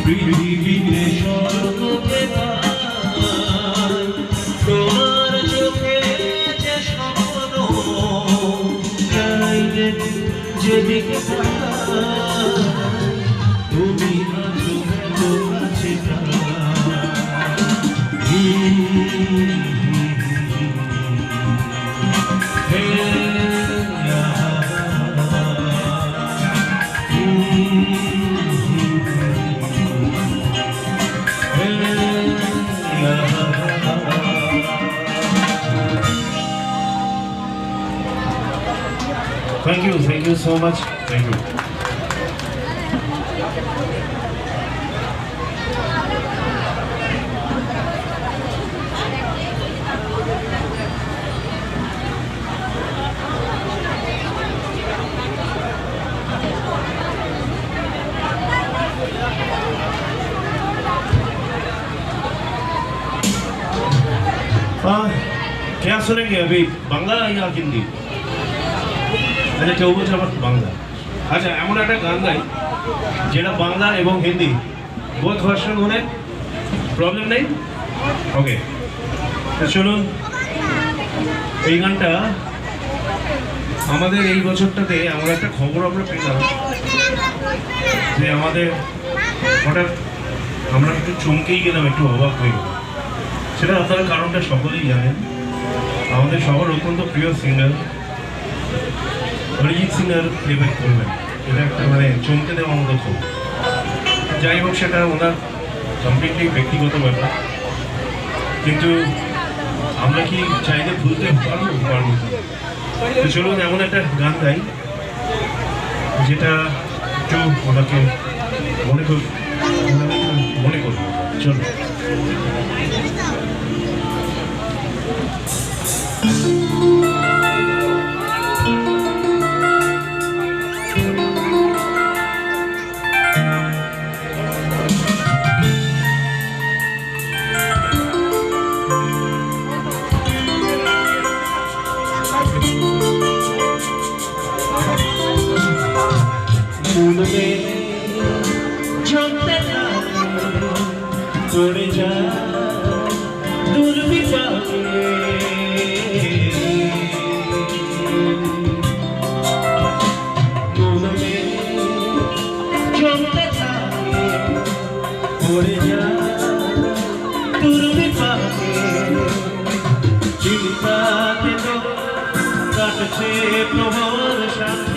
পৃথিবীতে স্বর্গকে তোমার চোখে যে স্বপ্ন চাইলে যেদিকে তুমি আছো এত কাছে Thank you so much. Thank you. क्या सुनेंगे अभी बांग्ला या हिंदी? अच्छा কেউ বলছে আমার বাংলা। আচ্ছা এমন একটা গান গাই যেটা বাংলা এবং হিন্দি বোথ ভার্সন হলে প্রবলেম নেই। ওকে চলুন এই গানটা আমাদের এই বছরটাতে আমরা একটা খবর আমরা পেলাম যে আমাদের হঠাৎ আমরা একটু চমকেই গেলাম, একটু অবাক হয়ে গেলাম। সেটা আপনারা কারণটা সকলেই জানেন। আমাদের সবার অত্যন্ত প্রিয় সিঙ্গার অরিজিৎ সিংয়ের প্লেব্যাক করবেন, এটা একটা মানে চমকে দেওয়ার মতো খবর। যাই হোক সেটা ওনার কমপ্লিটলি ব্যক্তিগত ব্যাপার, কিন্তু আমরা কি চাইলে ভুলতে পারবো? তো চলুন এমন একটা গান গাই যেটা একটু ওনাকে মনে করবো। চলুন চলে যা দুর্বিপাকে মনে চলতে থাকে পড়ে যা দুর্বিপাকে চিন্তাতে তো কাটছে প্রবল শান্তি